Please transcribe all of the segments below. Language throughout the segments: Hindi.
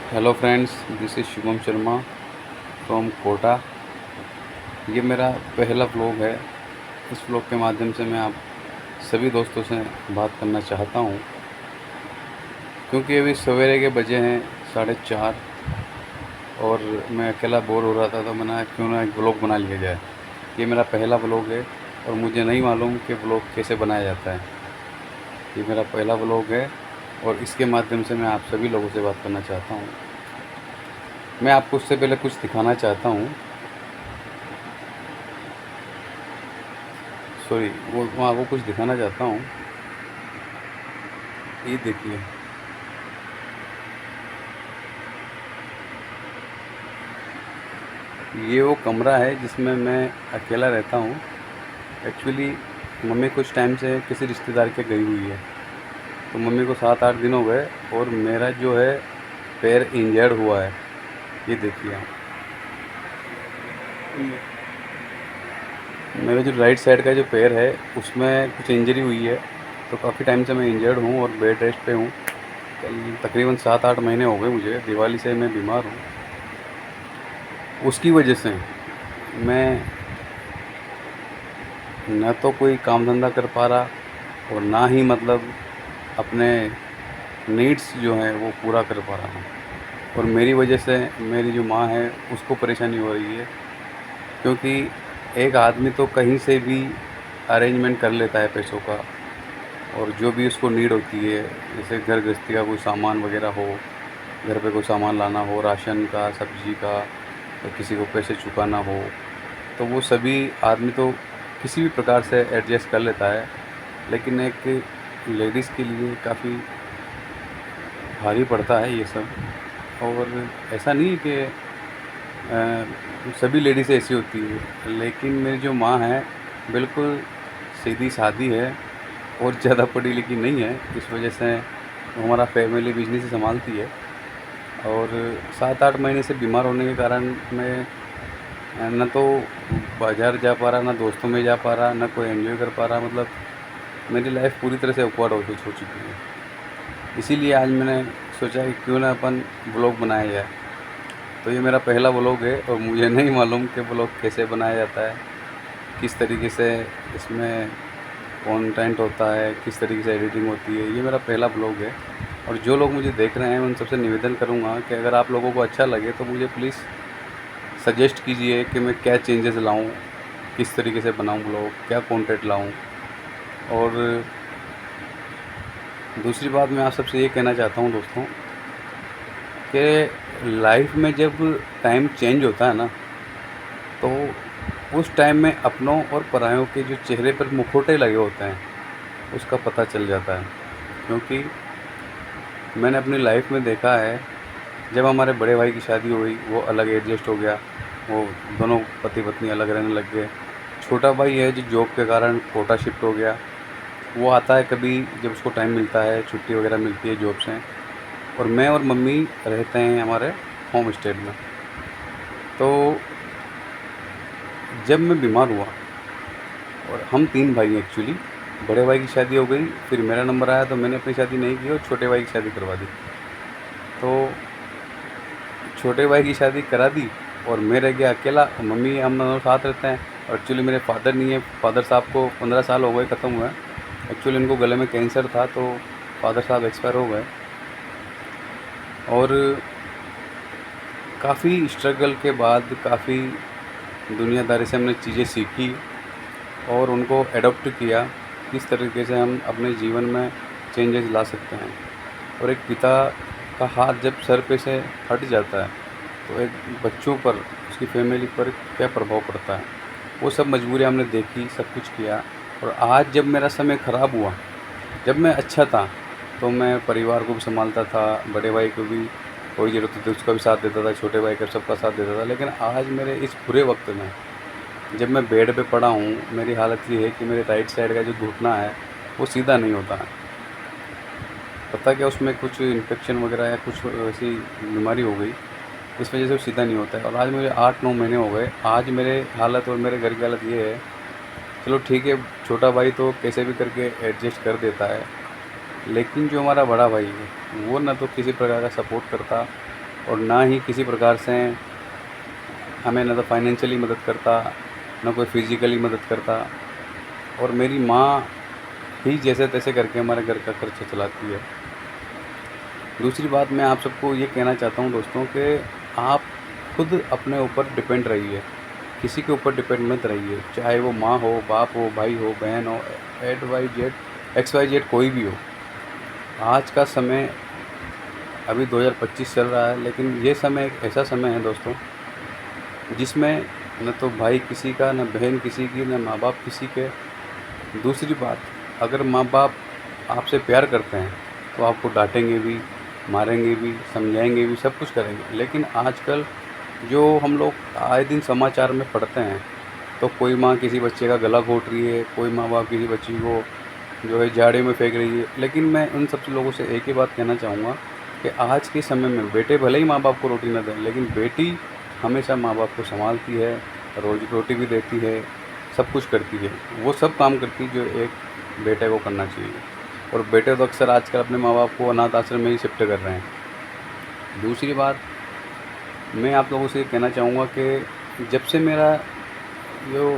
Hello friends, this is Shubham Sharma from Kota. ये मेरा पहला व्लॉग है। इस व्लॉग के माध्यम से मैं आप सभी दोस्तों से बात करना चाहता हूँ, क्योंकि अभी सवेरे के बजे हैं 4:30 और मैं अकेला बोर हो रहा था, तो मैंने क्यों ना एक व्लॉग बना लिया जाए। ये मेरा पहला व्लॉग है और मुझे नहीं मालूम कि व्लॉग कैसे बनाया जाता है। ये मेरा पहला व्लॉग है और इसके माध्यम से मैं आप सभी लोगों से बात करना चाहता हूँ। मैं आपको उससे पहले कुछ दिखाना चाहता हूँ। सॉरी, वो आपको कुछ दिखाना चाहता हूँ। ये देखिए, ये वो कमरा है जिसमें मैं अकेला रहता हूँ। एक्चुअली मम्मी कुछ टाइम से किसी रिश्तेदार के गई हुई है, तो मम्मी को 7-8 दिन हो गए और मेरा जो है पैर इंजर्ड हुआ है। ये देखिए आप, मेरा जो राइट साइड का जो पैर है उसमें कुछ इंजरी हुई है, तो काफ़ी टाइम से मैं इंजर्ड हूँ और बेड रेस्ट पे हूँ। तकरीबन 7-8 महीने हो गए मुझे, दिवाली से मैं बीमार हूँ। उसकी वजह से मैं न तो कोई काम धंधा कर पा रहा और ना ही अपने नीड्स जो हैं वो पूरा कर पा रहा हूँ। और मेरी वजह से मेरी जो माँ है उसको परेशानी हो रही है, क्योंकि एक आदमी तो कहीं से भी अरेंजमेंट कर लेता है पैसों का, और जो भी उसको नीड होती है, जैसे घर गृहस्थी का कोई सामान वगैरह हो, घर पे कोई सामान लाना हो, राशन का, सब्जी का, या किसी को पैसे चुकाना हो, तो वो सभी आदमी तो किसी भी प्रकार से एडजस्ट कर लेता है। लेकिन एक लेडीज़ के लिए काफ़ी भारी पड़ता है ये सब। और ऐसा नहीं है कि सभी लेडीज़ ऐसी होती है, लेकिन मेरी जो माँ है बिल्कुल सीधी सादी है और ज़्यादा पढ़ी लिखी नहीं है। इस वजह से वो हमारा फैमिली बिजनेस ही संभालती है। और 7-8 महीने से बीमार होने के कारण मैं न तो बाज़ार जा पा रहा, ना दोस्तों में जा पा रहा, ना कोई एंजॉय कर पा रहा। मेरी लाइफ पूरी तरह से अपवर्ड हो चुकी है। इसीलिए आज मैंने सोचा कि क्यों ना अपन व्लॉग बनाया जाए। तो ये मेरा पहला व्लॉग है और मुझे नहीं मालूम कि व्लॉग कैसे बनाया जाता है, किस तरीके से इसमें कंटेंट होता है, किस तरीके से एडिटिंग होती है। ये मेरा पहला व्लॉग है और जो लोग मुझे देख रहे हैं मैं उन सबसे निवेदन करूँगा कि अगर आप लोगों को अच्छा लगे तो मुझे प्लीज़ सजेस्ट कीजिए कि मैं क्या चेंजेस लाऊँ, किस तरीके से बनाऊँ व्लॉग, क्या कंटेंट लाऊँ। और दूसरी बात मैं आप सबसे ये कहना चाहता हूँ दोस्तों, कि लाइफ में जब टाइम चेंज होता है ना, तो उस टाइम में अपनों और परायों के जो चेहरे पर मुखौटे लगे होते हैं उसका पता चल जाता है। क्योंकि मैंने अपनी लाइफ में देखा है, जब हमारे बड़े भाई की शादी हो गई, वो अलग एडजस्ट हो गया, वो दोनों पति पत्नी अलग रहने लग गए। छोटा भाई है जो जॉब के कारण कोटा शिफ्ट हो गया, वो आता है कभी जब उसको टाइम मिलता है, छुट्टी वगैरह मिलती है जॉब से। और मैं और मम्मी रहते हैं हमारे होम स्टेट में। तो जब मैं बीमार हुआ, और हम 3 भाई हैं एक्चुअली, बड़े भाई की शादी हो गई, फिर मेरा नंबर आया तो मैंने अपनी शादी नहीं की और छोटे भाई की शादी करवा दी। तो छोटे भाई की शादी करा दी और मैं रह गया अकेला। मम्मी हम दोनों साथ रहते हैं और एक्चुअली मेरे फादर नहीं है। फादर साहब को 15 साल हो गए ख़त्म हुआ। एक्चुअली उनको गले में कैंसर था, तो फादर साहब एक्सपायर हो गए। और काफ़ी स्ट्रगल के बाद, काफ़ी दुनियादारी से हमने चीज़ें सीखी और उनको एडॉप्ट किया, किस तरीके से हम अपने जीवन में चेंजेस ला सकते हैं। और एक पिता का हाथ जब सर पे से हट जाता है, तो एक बच्चों पर, उसकी फैमिली पर क्या प्रभाव पड़ता है, वो सब मजबूरियाँ हमने देखी, सब कुछ किया। और आज जब मेरा समय ख़राब हुआ, जब मैं अच्छा था, तो मैं परिवार को भी संभालता था, बड़े भाई को भी कोई ज़रूरत होती उसका भी साथ देता था, छोटे भाई का सबका साथ देता था। लेकिन आज मेरे इस बुरे वक्त में जब मैं बेड पे पड़ा हूँ, मेरी हालत ये है कि मेरे राइट साइड का जो घुटना है वो सीधा नहीं होता है। पता क्या, उसमें कुछ इन्फेक्शन वगैरह या कुछ ऐसी बीमारी हो गई, इस वजह से वो सीधा नहीं होता है। और आज मुझे 8-9 महीने हो गए। आज मेरे हालत और मेरे घर की हालत ये है, चलो ठीक है, छोटा भाई तो कैसे भी करके एडजस्ट कर देता है, लेकिन जो हमारा बड़ा भाई है वो ना तो किसी प्रकार का सपोर्ट करता और ना ही किसी प्रकार से हमें ना तो फाइनेंशियली मदद करता, ना कोई फिज़िकली मदद करता, और मेरी माँ ही जैसे-तैसे करके हमारे घर का खर्चा चलाती है। दूसरी बात मैं आप सबको ये कहना चाहता हूँ दोस्तों कि आप खुद अपने ऊपर डिपेंड रहिए, किसी के ऊपर डिपेंड मत रहिए, चाहे वो माँ हो, बाप हो, भाई हो, बहन हो, एड Y Z X Y Z कोई भी हो। आज का समय अभी 2025 चल रहा है, लेकिन ये समय एक ऐसा समय है दोस्तों जिसमें न तो भाई किसी का, न बहन किसी की, न माँ-बाप किसी के। दूसरी बात, अगर माँ-बाप आपसे प्यार करते हैं तो आपको डाँटेंगे भी, मारेंगे भी, समझाएँगे भी, सब कुछ करेंगे। लेकिन आजकल जो हम लोग आए दिन समाचार में पढ़ते हैं, तो कोई माँ किसी बच्चे का गला घोंट रही है, कोई माँ-बाप किसी बच्ची को जो है झाड़ियों में फेंक रही है। लेकिन मैं उन सब लोगों से एक ही बात कहना चाहूँगा कि आज के समय में बेटे भले ही माँ-बाप को रोटी ना दें, लेकिन बेटी हमेशा माँ-बाप को सँभालती है, रोटी भी देती है, सब कुछ करती है। वो सब काम करती है जो एक बेटे को करना चाहिए। और बेटे तो अक्सर आजकल अपने माँ-बाप को अनाथ आश्रम में ही शिफ्ट कर रहे हैं। दूसरी बात, मैं आप लोगों से ये कहना चाहूँगा कि जब से मेरा जो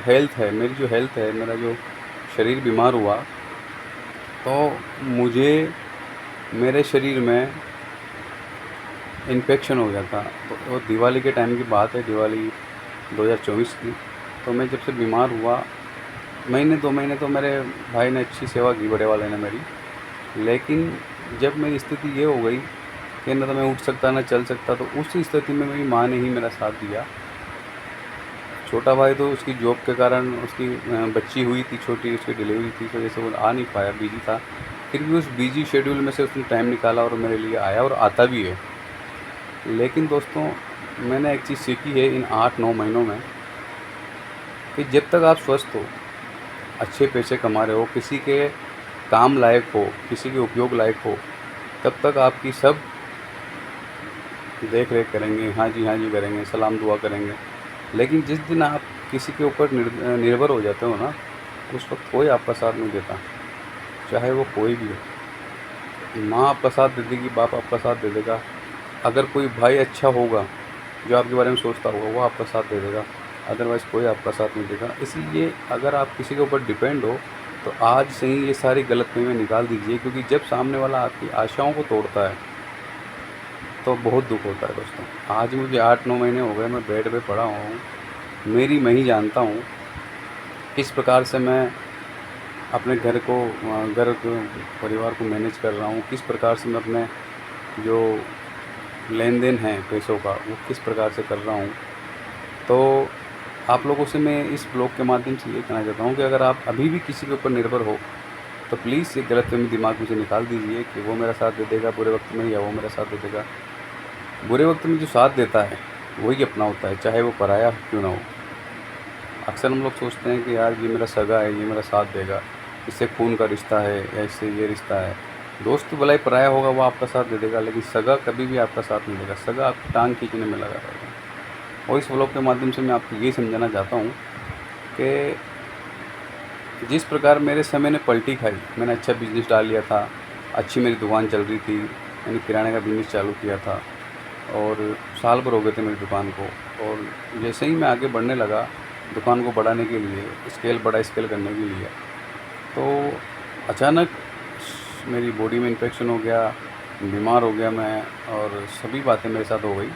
हेल्थ है, मेरी जो हेल्थ है, मेरा जो शरीर बीमार हुआ, तो मुझे मेरे शरीर में इन्फेक्शन हो गया था। तो वो दिवाली के टाइम की बात है, दिवाली 2024 की। तो मैं जब से बीमार हुआ, महीने 2 महीने तो मेरे भाई ने अच्छी सेवा की, बड़े वाले ने मेरी। लेकिन जब मेरी स्थिति ये हो गई कि ना तो मैं उठ सकता, ना चल सकता, तो उस स्थिति में मेरी माँ ने ही मेरा साथ दिया। छोटा भाई तो उसकी जॉब के कारण, उसकी बच्ची हुई थी छोटी, उसकी डिलीवरी थी, तो जैसे वो आ नहीं पाया, बिज़ी था। फिर भी उस बिज़ी शेड्यूल में से उसने टाइम निकाला और मेरे लिए आया, और आता भी है। लेकिन दोस्तों, मैंने एक चीज़ सीखी है इन 8-9 महीनों में कि जब तक आप स्वस्थ हो, अच्छे पैसे कमा रहे हो, किसी के काम लायक हो, किसी के उपयोग लायक हो, तब तक आपकी सब देख-रेख करेंगे, हाँ जी करेंगे, सलाम दुआ करेंगे। लेकिन जिस दिन आप किसी के ऊपर निर्भर हो जाते हो ना, उस वक़्त कोई आपका साथ नहीं देता, चाहे वो कोई भी हो। माँ आपका साथ दे देगी, बाप आपका साथ दे देगा। अगर कोई भाई अच्छा होगा, जो आपके बारे में सोचता होगा, वो आपका साथ दे देगा, अदरवाइज़ कोई आपका साथ नहीं देगा। इसलिए अगर आप किसी के ऊपर डिपेंड हो, तो आज से ही ये सारी गलतफ़हमियाँ निकाल दीजिए, क्योंकि जब सामने वाला आपकी आशाओं को तोड़ता है, तो बहुत दुःख होता है दोस्तों। आज मुझे 8-9 महीने हो गए, मैं बेड पे पड़ा हुआ हूँ। मेरी मैं ही जानता हूँ, किस प्रकार से मैं अपने घर को, परिवार को मैनेज कर रहा हूँ, किस प्रकार से मैं अपने जो लेन-देन है पैसों का, वो किस प्रकार से कर रहा हूँ। तो आप लोगों से मैं इस ब्लॉग के माध्यम से ये कहना चाहता हूँ कि अगर आप अभी भी किसी के ऊपर निर्भर हो, तो प्लीज़ ये गलतफ़हमी दिमाग में से निकाल दीजिए कि वो मेरा साथ दे देगा बुरे वक़्त में, या वो मेरा साथ दे देगा। बुरे वक़्त में जो साथ देता है, वही अपना होता है, चाहे वो पराया क्यों ना हो। अक्सर हम लोग सोचते हैं कि यार ये मेरा सगा है, ये मेरा साथ देगा, इससे खून का रिश्ता है, या इससे ये रिश्ता है। दोस्त तो भला ही पराया होगा, वो आपका साथ दे देगा, लेकिन सगा कभी भी आपका साथ नहीं देगा। सगा आपकी टाँग खींचने में लगा रहेगा। और इस व्लॉग के माध्यम से मैं आपको यही समझाना चाहता हूँ कि जिस प्रकार मेरे समय ने पलटी खाई, मैंने अच्छा बिज़नेस डाल लिया था, अच्छी मेरी दुकान चल रही थी, मैंने किराने का बिज़नेस चालू किया था, और साल भर हो गए थे मेरी दुकान को। और जैसे ही मैं आगे बढ़ने लगा दुकान को बढ़ाने के लिए, बड़ा स्केल करने के लिए, तो अचानक मेरी बॉडी में इन्फेक्शन हो गया, बीमार हो गया मैं, और सभी बातें मेरे साथ हो गई।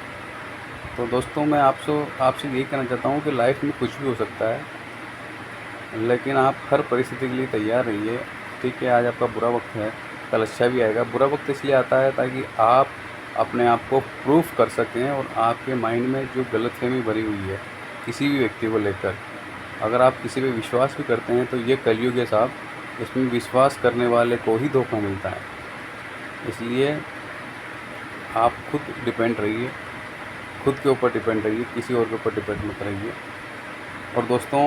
तो दोस्तों, मैं आपसे यही कहना चाहता हूँ कि लाइफ़ में कुछ भी हो सकता है, लेकिन आप हर परिस्थिति के लिए तैयार रहिए। ठीक है, आज आपका बुरा वक़्त है, कल अच्छा भी आएगा। बुरा वक़्त इसलिए आता है ताकि आप अपने आप को प्रूफ़ कर सकें, और आपके माइंड में जो गलतफ़हमी भरी हुई है किसी भी व्यक्ति को लेकर, अगर आप किसी पे विश्वास भी करते हैं, तो ये कलयुग है साहब, इसमें विश्वास करने वाले को ही धोखा मिलता है। इसलिए आप खुद डिपेंड रहिए, खुद के ऊपर डिपेंड रहिए, किसी और के ऊपर डिपेंड मत रहिए। और दोस्तों,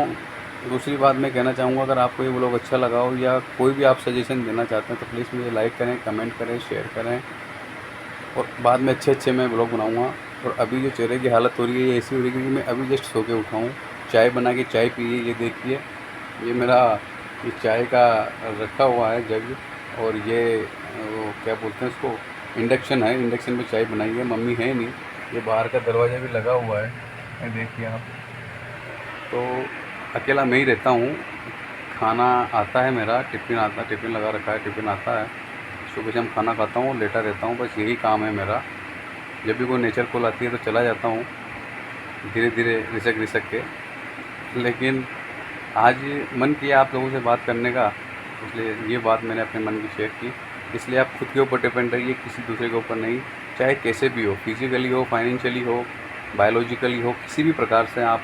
दूसरी बात मैं कहना चाहूँगा, अगर आपको ये व्लॉग अच्छा लगा हो, या कोई भी आप सजेशन देना चाहते हैं, तो प्लीज़ मुझे लाइक करें, कमेंट करें, शेयर करें, और बाद में अच्छे मैं व्लॉग बनाऊँगा। और अभी जो चेहरे की हालत हो रही है, ये ऐसी हो रही है क्योंकि मैं अभी जस्ट सो के उठा हूँ। चाय बना के चाय पी है, ये देखिए, ये मेरा ये चाय का रखा हुआ है जग, और ये वो क्या बोलते हैं उसको, इंडक्शन है, इंडक्शन पे चाय बनाई है। मम्मी है नहीं, ये बाहर का दरवाज़ा भी लगा हुआ है, ये देखिए आप। तो अकेला मैं ही रहता हूँ। खाना आता है मेरा, टिफ़िन लगा रखा है, टिफ़िन आता है। सुबह शाम खाना खाता हूँ, लेटा रहता हूँ, बस यही काम है मेरा। जब भी कोई नेचर कॉल आती है तो चला जाता हूँ, धीरे-धीरे रिसक-रिसक के। लेकिन आज मन किया आप लोगों से बात करने का, इसलिए ये बात मैंने अपने मन की शेयर की। इसलिए आप खुद के ऊपर डिपेंड रहिए, किसी दूसरे के ऊपर नहीं। चाहे कैसे भी हो, फिज़िकली हो, फाइनेंशियली हो, बायोलॉजिकली हो, किसी भी प्रकार से आप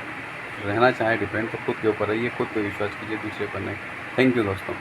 रहना चाहें डिपेंड, तो खुद के ऊपर रहिए, खुद पे विश्वास कीजिए, दूसरे पर नहीं। थैंक यू दोस्तों।